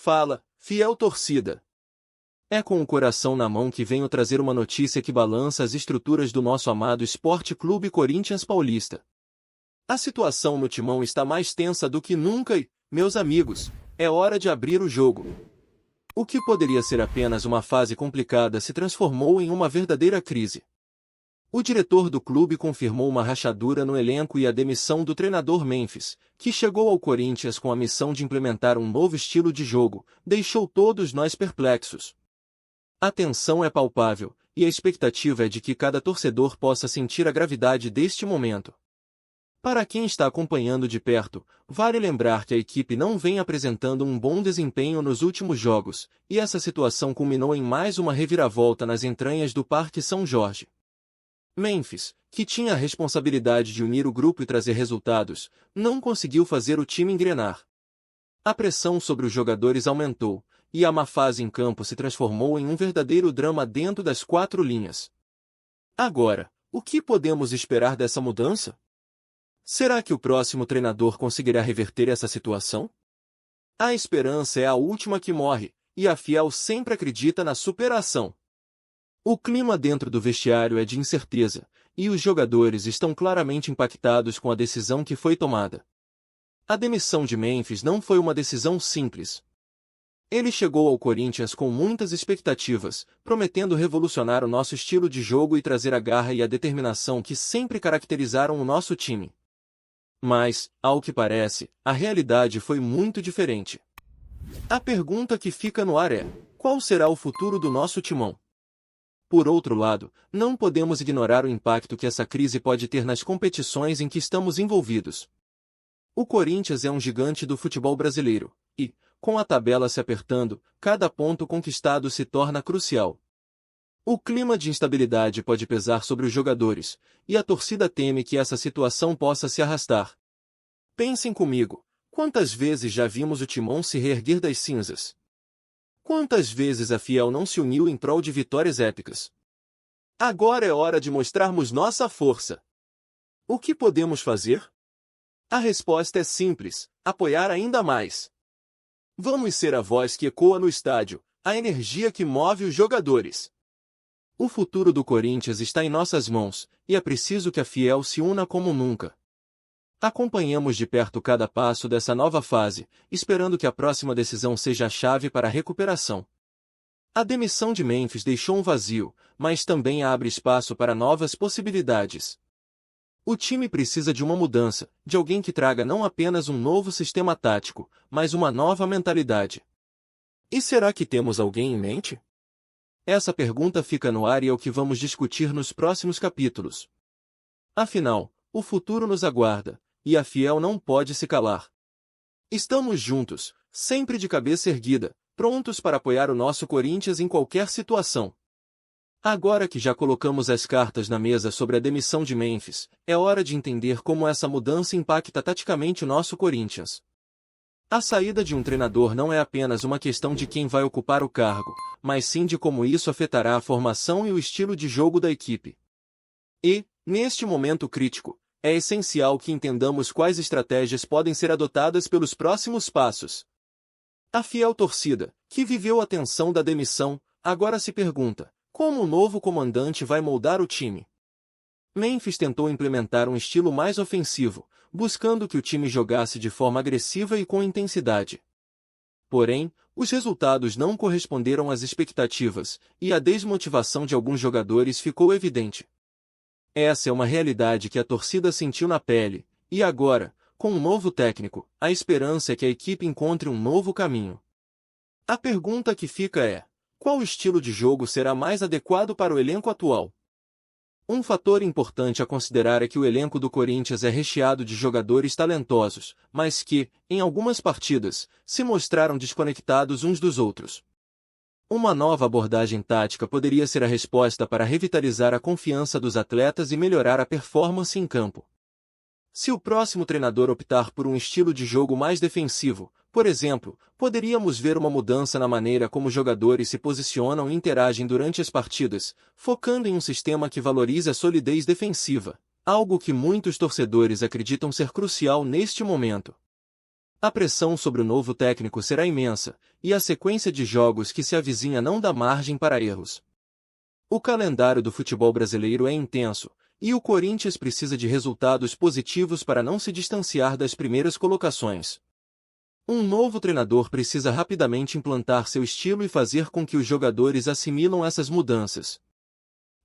Fala, fiel torcida! É com o coração na mão que venho trazer uma notícia que balança as estruturas do nosso amado Esporte Clube Corinthians Paulista. A situação no Timão está mais tensa do que nunca e, meus amigos, é hora de abrir o jogo. O que poderia ser apenas uma fase complicada se transformou em uma verdadeira crise. O diretor do clube confirmou uma rachadura no elenco e a demissão do treinador Memphis, que chegou ao Corinthians com a missão de implementar um novo estilo de jogo, deixou todos nós perplexos. A tensão é palpável, e a expectativa é de que cada torcedor possa sentir a gravidade deste momento. Para quem está acompanhando de perto, vale lembrar que a equipe não vem apresentando um bom desempenho nos últimos jogos, e essa situação culminou em mais uma reviravolta nas entranhas do Parque São Jorge. Memphis, que tinha a responsabilidade de unir o grupo e trazer resultados, não conseguiu fazer o time engrenar. A pressão sobre os jogadores aumentou, e a má fase em campo se transformou em um verdadeiro drama dentro das quatro linhas. Agora, o que podemos esperar dessa mudança? Será que o próximo treinador conseguirá reverter essa situação? A esperança é a última que morre, e a fiel sempre acredita na superação. O clima dentro do vestiário é de incerteza, e os jogadores estão claramente impactados com a decisão que foi tomada. A demissão de Memphis não foi uma decisão simples. Ele chegou ao Corinthians com muitas expectativas, prometendo revolucionar o nosso estilo de jogo e trazer a garra e a determinação que sempre caracterizaram o nosso time. Mas, ao que parece, a realidade foi muito diferente. A pergunta que fica no ar é: qual será o futuro do nosso timão? Por outro lado, não podemos ignorar o impacto que essa crise pode ter nas competições em que estamos envolvidos. O Corinthians é um gigante do futebol brasileiro, e, com a tabela se apertando, cada ponto conquistado se torna crucial. O clima de instabilidade pode pesar sobre os jogadores, e a torcida teme que essa situação possa se arrastar. Pensem comigo, quantas vezes já vimos o Timão se reerguer das cinzas? Quantas vezes a Fiel não se uniu em prol de vitórias épicas? Agora é hora de mostrarmos nossa força. O que podemos fazer? A resposta é simples: apoiar ainda mais. Vamos ser a voz que ecoa no estádio, a energia que move os jogadores. O futuro do Corinthians está em nossas mãos, e é preciso que a Fiel se una como nunca. Acompanhamos de perto cada passo dessa nova fase, esperando que a próxima decisão seja a chave para a recuperação. A demissão de Memphis deixou um vazio, mas também abre espaço para novas possibilidades. O time precisa de uma mudança, de alguém que traga não apenas um novo sistema tático, mas uma nova mentalidade. E será que temos alguém em mente? Essa pergunta fica no ar e é o que vamos discutir nos próximos capítulos. Afinal, o futuro nos aguarda, e a Fiel não pode se calar. Estamos juntos, sempre de cabeça erguida, prontos para apoiar o nosso Corinthians em qualquer situação. Agora que já colocamos as cartas na mesa sobre a demissão de Memphis, é hora de entender como essa mudança impacta taticamente o nosso Corinthians. A saída de um treinador não é apenas uma questão de quem vai ocupar o cargo, mas sim de como isso afetará a formação e o estilo de jogo da equipe. E, neste momento crítico, é essencial que entendamos quais estratégias podem ser adotadas pelos próximos passos. A fiel torcida, que viveu a tensão da demissão, agora se pergunta: como o novo comandante vai moldar o time? Memphis tentou implementar um estilo mais ofensivo, buscando que o time jogasse de forma agressiva e com intensidade. Porém, os resultados não corresponderam às expectativas, e a desmotivação de alguns jogadores ficou evidente. Essa é uma realidade que a torcida sentiu na pele, e agora, com um novo técnico, a esperança é que a equipe encontre um novo caminho. A pergunta que fica é: qual estilo de jogo será mais adequado para o elenco atual? Um fator importante a considerar é que o elenco do Corinthians é recheado de jogadores talentosos, mas que, em algumas partidas, se mostraram desconectados uns dos outros. Uma nova abordagem tática poderia ser a resposta para revitalizar a confiança dos atletas e melhorar a performance em campo. Se o próximo treinador optar por um estilo de jogo mais defensivo, por exemplo, poderíamos ver uma mudança na maneira como os jogadores se posicionam e interagem durante as partidas, focando em um sistema que valorize a solidez defensiva, algo que muitos torcedores acreditam ser crucial neste momento. A pressão sobre o novo técnico será imensa, e a sequência de jogos que se avizinha não dá margem para erros. O calendário do futebol brasileiro é intenso, e o Corinthians precisa de resultados positivos para não se distanciar das primeiras colocações. Um novo treinador precisa rapidamente implantar seu estilo e fazer com que os jogadores assimilam essas mudanças.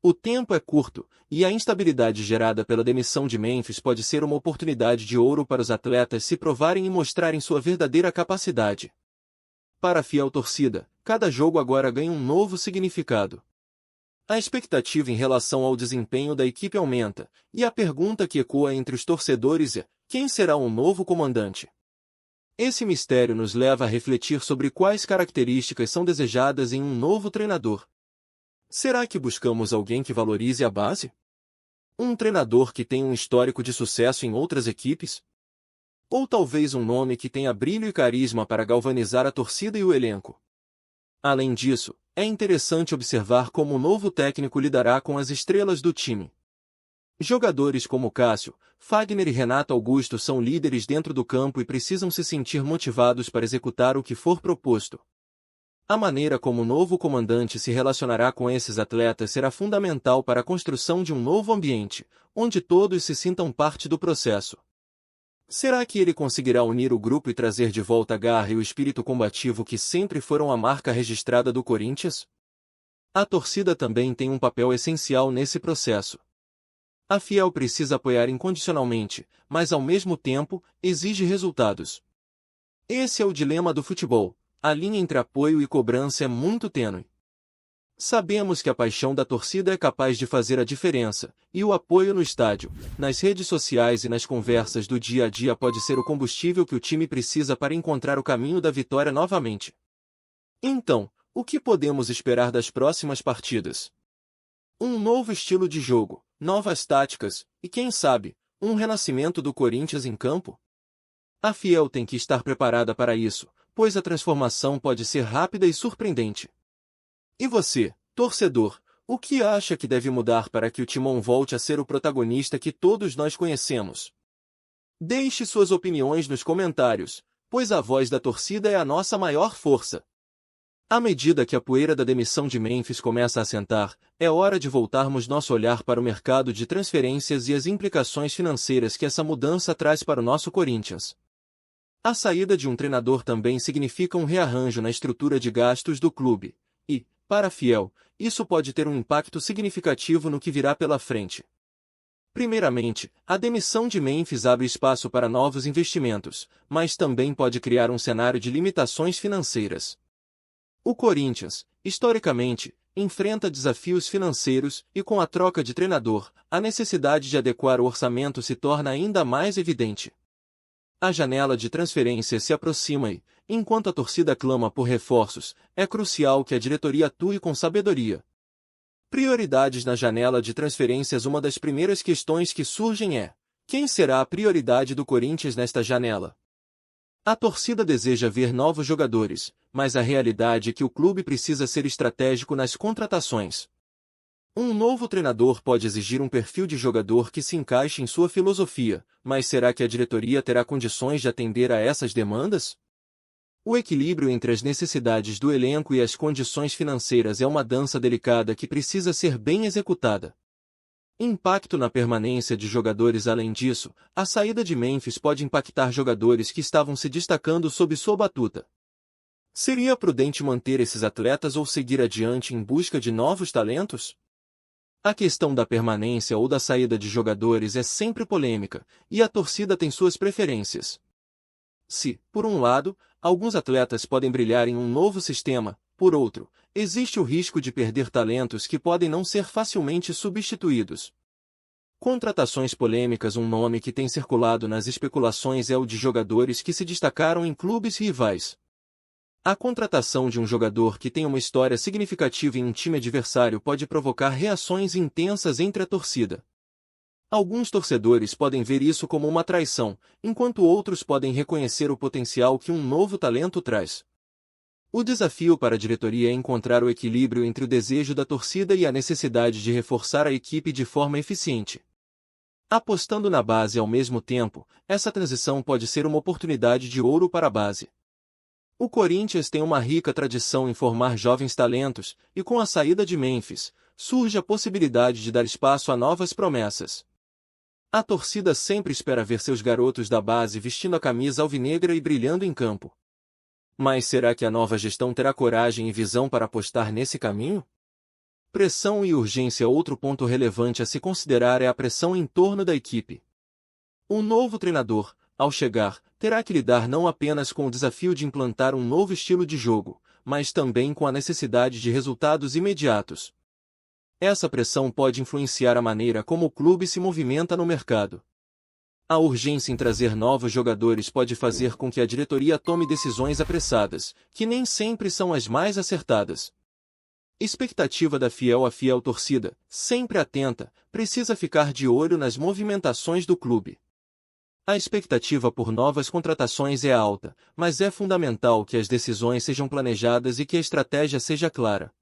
O tempo é curto, e a instabilidade gerada pela demissão de Memphis pode ser uma oportunidade de ouro para os atletas se provarem e mostrarem sua verdadeira capacidade. Para a fiel torcida, cada jogo agora ganha um novo significado. A expectativa em relação ao desempenho da equipe aumenta, e a pergunta que ecoa entre os torcedores é: quem será o novo comandante? Esse mistério nos leva a refletir sobre quais características são desejadas em um novo treinador. Será que buscamos alguém que valorize a base? Um treinador que tenha um histórico de sucesso em outras equipes? Ou talvez um nome que tenha brilho e carisma para galvanizar a torcida e o elenco? Além disso, é interessante observar como o novo técnico lidará com as estrelas do time. Jogadores como Cássio, Fagner e Renato Augusto são líderes dentro do campo e precisam se sentir motivados para executar o que for proposto. A maneira como o novo comandante se relacionará com esses atletas será fundamental para a construção de um novo ambiente, onde todos se sintam parte do processo. Será que ele conseguirá unir o grupo e trazer de volta a garra e o espírito combativo que sempre foram a marca registrada do Corinthians? A torcida também tem um papel essencial nesse processo. A fiel precisa apoiar incondicionalmente, mas ao mesmo tempo, exige resultados. Esse é o dilema do futebol. A linha entre apoio e cobrança é muito tênue. Sabemos que a paixão da torcida é capaz de fazer a diferença, e o apoio no estádio, nas redes sociais e nas conversas do dia a dia pode ser o combustível que o time precisa para encontrar o caminho da vitória novamente. Então, o que podemos esperar das próximas partidas? Um novo estilo de jogo, novas táticas, e quem sabe, um renascimento do Corinthians em campo? A fiel tem que estar preparada para isso, pois a transformação pode ser rápida e surpreendente. E você, torcedor, o que acha que deve mudar para que o Timão volte a ser o protagonista que todos nós conhecemos? Deixe suas opiniões nos comentários, pois a voz da torcida é a nossa maior força. À medida que a poeira da demissão de Memphis começa a assentar, é hora de voltarmos nosso olhar para o mercado de transferências e as implicações financeiras que essa mudança traz para o nosso Corinthians. A saída de um treinador também significa um rearranjo na estrutura de gastos do clube, e, para a fiel, isso pode ter um impacto significativo no que virá pela frente. Primeiramente, a demissão de Memphis abre espaço para novos investimentos, mas também pode criar um cenário de limitações financeiras. O Corinthians, historicamente, enfrenta desafios financeiros e com a troca de treinador, a necessidade de adequar o orçamento se torna ainda mais evidente. A janela de transferência se aproxima e, enquanto a torcida clama por reforços, é crucial que a diretoria atue com sabedoria. Prioridades na janela de transferências. Uma das primeiras questões que surgem é: quem será a prioridade do Corinthians nesta janela? A torcida deseja ver novos jogadores, mas a realidade é que o clube precisa ser estratégico nas contratações. Um novo treinador pode exigir um perfil de jogador que se encaixe em sua filosofia, mas será que a diretoria terá condições de atender a essas demandas? O equilíbrio entre as necessidades do elenco e as condições financeiras é uma dança delicada que precisa ser bem executada. Impacto na permanência de jogadores. Além disso, a saída de Memphis pode impactar jogadores que estavam se destacando sob sua batuta. Seria prudente manter esses atletas ou seguir adiante em busca de novos talentos? A questão da permanência ou da saída de jogadores é sempre polêmica, e a torcida tem suas preferências. Se, por um lado, alguns atletas podem brilhar em um novo sistema, por outro, existe o risco de perder talentos que podem não ser facilmente substituídos. Contratações polêmicas. Um nome que tem circulado nas especulações é o de jogadores que se destacaram em clubes rivais. A contratação de um jogador que tem uma história significativa em um time adversário pode provocar reações intensas entre a torcida. Alguns torcedores podem ver isso como uma traição, enquanto outros podem reconhecer o potencial que um novo talento traz. O desafio para a diretoria é encontrar o equilíbrio entre o desejo da torcida e a necessidade de reforçar a equipe de forma eficiente. Apostando na base ao mesmo tempo, essa transição pode ser uma oportunidade de ouro para a base. O Corinthians tem uma rica tradição em formar jovens talentos, e com a saída de Memphis, surge a possibilidade de dar espaço a novas promessas. A torcida sempre espera ver seus garotos da base vestindo a camisa alvinegra e brilhando em campo. Mas será que a nova gestão terá coragem e visão para apostar nesse caminho? Pressão e urgência. Outro ponto relevante a se considerar é a pressão em torno da equipe. O novo treinador, ao chegar, terá que lidar não apenas com o desafio de implantar um novo estilo de jogo, mas também com a necessidade de resultados imediatos. Essa pressão pode influenciar a maneira como o clube se movimenta no mercado. A urgência em trazer novos jogadores pode fazer com que a diretoria tome decisões apressadas, que nem sempre são as mais acertadas. Expectativa da fiel a fiel torcida, sempre atenta, precisa ficar de olho nas movimentações do clube. A expectativa por novas contratações é alta, mas é fundamental que as decisões sejam planejadas e que a estratégia seja clara.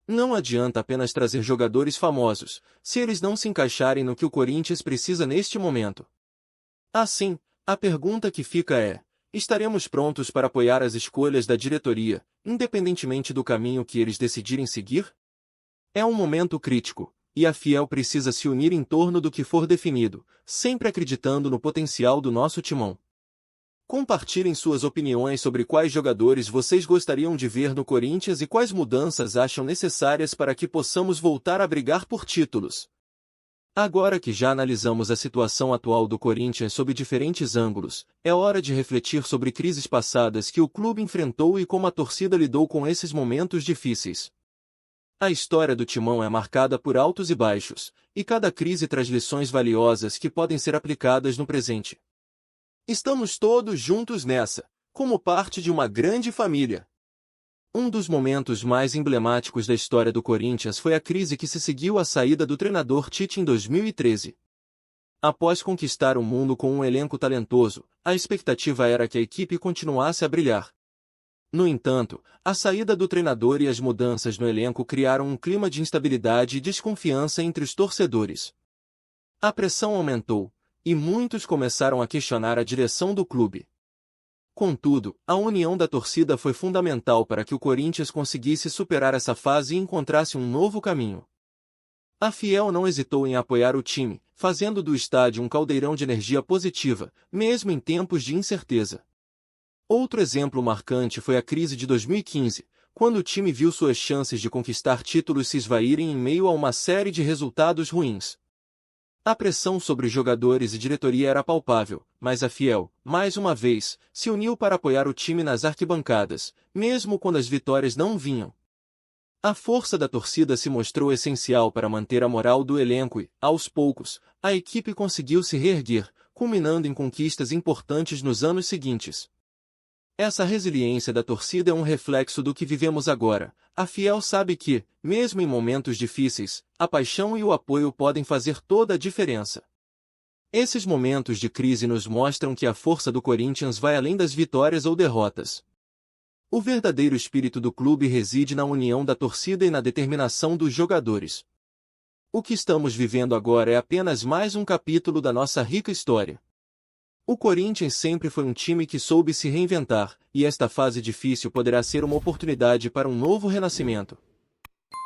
Não adianta apenas trazer jogadores famosos, se eles não se encaixarem no que o Corinthians precisa neste momento. Assim, a pergunta que fica é: estaremos prontos para apoiar as escolhas da diretoria, independentemente do caminho que eles decidirem seguir? É um momento crítico, e a fiel precisa se unir em torno do que for definido, sempre acreditando no potencial do nosso timão. Compartilhem suas opiniões sobre quais jogadores vocês gostariam de ver no Corinthians e quais mudanças acham necessárias para que possamos voltar a brigar por títulos. Agora que já analisamos a situação atual do Corinthians sob diferentes ângulos, é hora de refletir sobre crises passadas que o clube enfrentou e como a torcida lidou com esses momentos difíceis. A história do Timão é marcada por altos e baixos, e cada crise traz lições valiosas que podem ser aplicadas no presente. Estamos todos juntos nessa, como parte de uma grande família. Um dos momentos mais emblemáticos da história do Corinthians foi a crise que se seguiu à saída do treinador Tite em 2013. Após conquistar o mundo com um elenco talentoso, a expectativa era que a equipe continuasse a brilhar. No entanto, a saída do treinador e as mudanças no elenco criaram um clima de instabilidade e desconfiança entre os torcedores. A pressão aumentou, e muitos começaram a questionar a direção do clube. Contudo, a união da torcida foi fundamental para que o Corinthians conseguisse superar essa fase e encontrasse um novo caminho. A Fiel não hesitou em apoiar o time, fazendo do estádio um caldeirão de energia positiva, mesmo em tempos de incerteza. Outro exemplo marcante foi a crise de 2015, quando o time viu suas chances de conquistar títulos se esvaírem em meio a uma série de resultados ruins. A pressão sobre os jogadores e diretoria era palpável, mas a Fiel, mais uma vez, se uniu para apoiar o time nas arquibancadas, mesmo quando as vitórias não vinham. A força da torcida se mostrou essencial para manter a moral do elenco e, aos poucos, a equipe conseguiu se reerguer, culminando em conquistas importantes nos anos seguintes. Essa resiliência da torcida é um reflexo do que vivemos agora. A Fiel sabe que, mesmo em momentos difíceis, a paixão e o apoio podem fazer toda a diferença. Esses momentos de crise nos mostram que a força do Corinthians vai além das vitórias ou derrotas. O verdadeiro espírito do clube reside na união da torcida e na determinação dos jogadores. O que estamos vivendo agora é apenas mais um capítulo da nossa rica história. O Corinthians sempre foi um time que soube se reinventar, e esta fase difícil poderá ser uma oportunidade para um novo renascimento.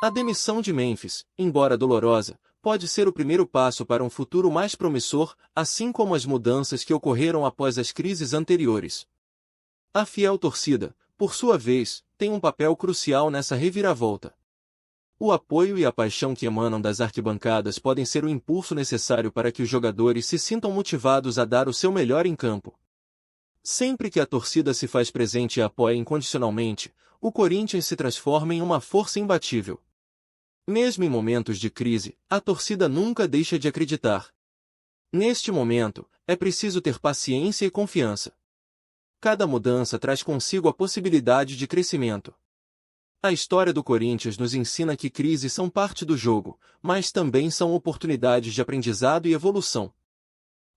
A demissão de Memphis, embora dolorosa, pode ser o primeiro passo para um futuro mais promissor, assim como as mudanças que ocorreram após as crises anteriores. A fiel torcida, por sua vez, tem um papel crucial nessa reviravolta. O apoio e a paixão que emanam das arquibancadas podem ser o impulso necessário para que os jogadores se sintam motivados a dar o seu melhor em campo. Sempre que a torcida se faz presente e apoia incondicionalmente, o Corinthians se transforma em uma força imbatível. Mesmo em momentos de crise, a torcida nunca deixa de acreditar. Neste momento, é preciso ter paciência e confiança. Cada mudança traz consigo a possibilidade de crescimento. A história do Corinthians nos ensina que crises são parte do jogo, mas também são oportunidades de aprendizado e evolução.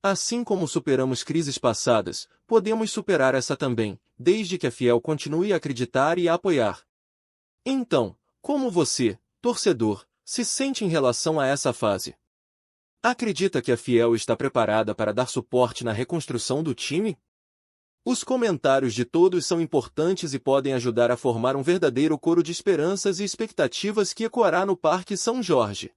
Assim como superamos crises passadas, podemos superar essa também, desde que a Fiel continue a acreditar e a apoiar. Então, como você, torcedor, se sente em relação a essa fase? Acredita que a Fiel está preparada para dar suporte na reconstrução do time? Os comentários de todos são importantes e podem ajudar a formar um verdadeiro coro de esperanças e expectativas que ecoará no Parque São Jorge.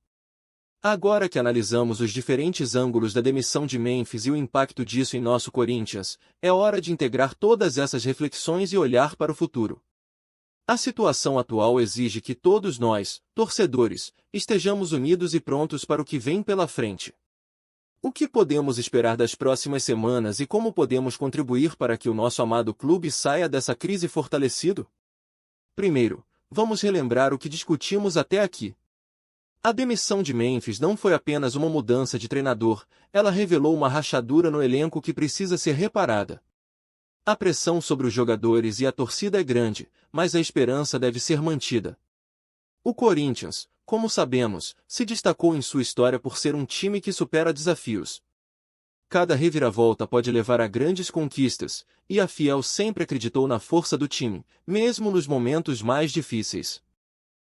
Agora que analisamos os diferentes ângulos da demissão de Memphis e o impacto disso em nosso Corinthians, é hora de integrar todas essas reflexões e olhar para o futuro. A situação atual exige que todos nós, torcedores, estejamos unidos e prontos para o que vem pela frente. O que podemos esperar das próximas semanas e como podemos contribuir para que o nosso amado clube saia dessa crise fortalecido? Primeiro, vamos relembrar o que discutimos até aqui. A demissão de Memphis não foi apenas uma mudança de treinador, ela revelou uma rachadura no elenco que precisa ser reparada. A pressão sobre os jogadores e a torcida é grande, mas a esperança deve ser mantida. O Corinthians, como sabemos, se destacou em sua história por ser um time que supera desafios. Cada reviravolta pode levar a grandes conquistas, e a Fiel sempre acreditou na força do time, mesmo nos momentos mais difíceis.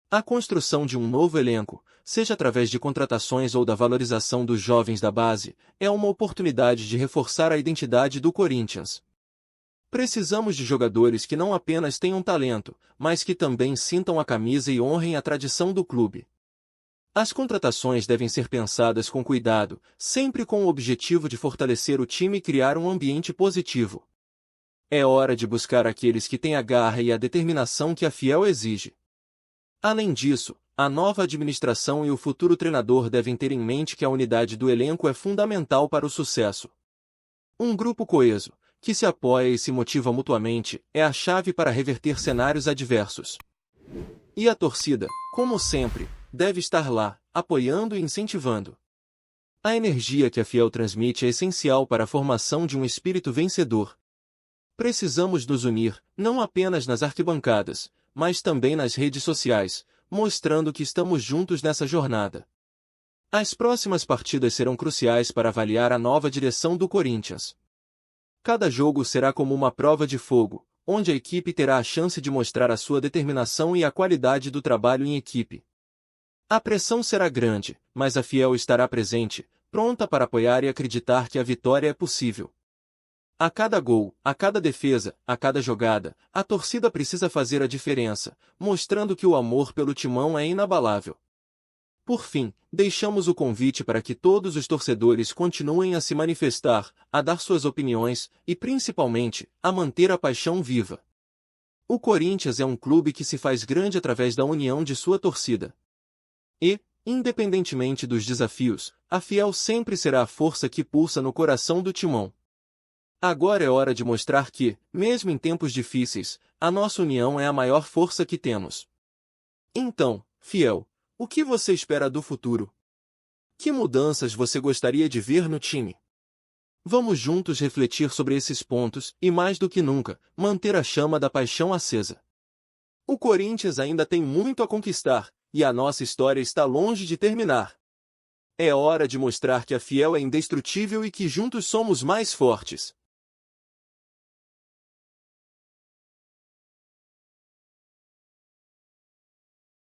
A construção de um novo elenco, seja através de contratações ou da valorização dos jovens da base, é uma oportunidade de reforçar a identidade do Corinthians. Precisamos de jogadores que não apenas tenham talento, mas que também sintam a camisa e honrem a tradição do clube. As contratações devem ser pensadas com cuidado, sempre com o objetivo de fortalecer o time e criar um ambiente positivo. É hora de buscar aqueles que têm a garra e a determinação que a Fiel exige. Além disso, a nova administração e o futuro treinador devem ter em mente que a unidade do elenco é fundamental para o sucesso. Um grupo coeso, que se apoia e se motiva mutuamente, é a chave para reverter cenários adversos. E a torcida, como sempre, deve estar lá, apoiando e incentivando. A energia que a Fiel transmite é essencial para a formação de um espírito vencedor. Precisamos nos unir, não apenas nas arquibancadas, mas também nas redes sociais, mostrando que estamos juntos nessa jornada. As próximas partidas serão cruciais para avaliar a nova direção do Corinthians. Cada jogo será como uma prova de fogo, onde a equipe terá a chance de mostrar a sua determinação e a qualidade do trabalho em equipe. A pressão será grande, mas a Fiel estará presente, pronta para apoiar e acreditar que a vitória é possível. A cada gol, a cada defesa, a cada jogada, a torcida precisa fazer a diferença, mostrando que o amor pelo timão é inabalável. Por fim, deixamos o convite para que todos os torcedores continuem a se manifestar, a dar suas opiniões e, principalmente, a manter a paixão viva. O Corinthians é um clube que se faz grande através da união de sua torcida. E, independentemente dos desafios, a Fiel sempre será a força que pulsa no coração do timão. Agora é hora de mostrar que, mesmo em tempos difíceis, a nossa união é a maior força que temos. Então, Fiel, o que você espera do futuro? Que mudanças você gostaria de ver no time? Vamos juntos refletir sobre esses pontos e, mais do que nunca, manter a chama da paixão acesa. O Corinthians ainda tem muito a conquistar, e a nossa história está longe de terminar. É hora de mostrar que a Fiel é indestrutível e que juntos somos mais fortes.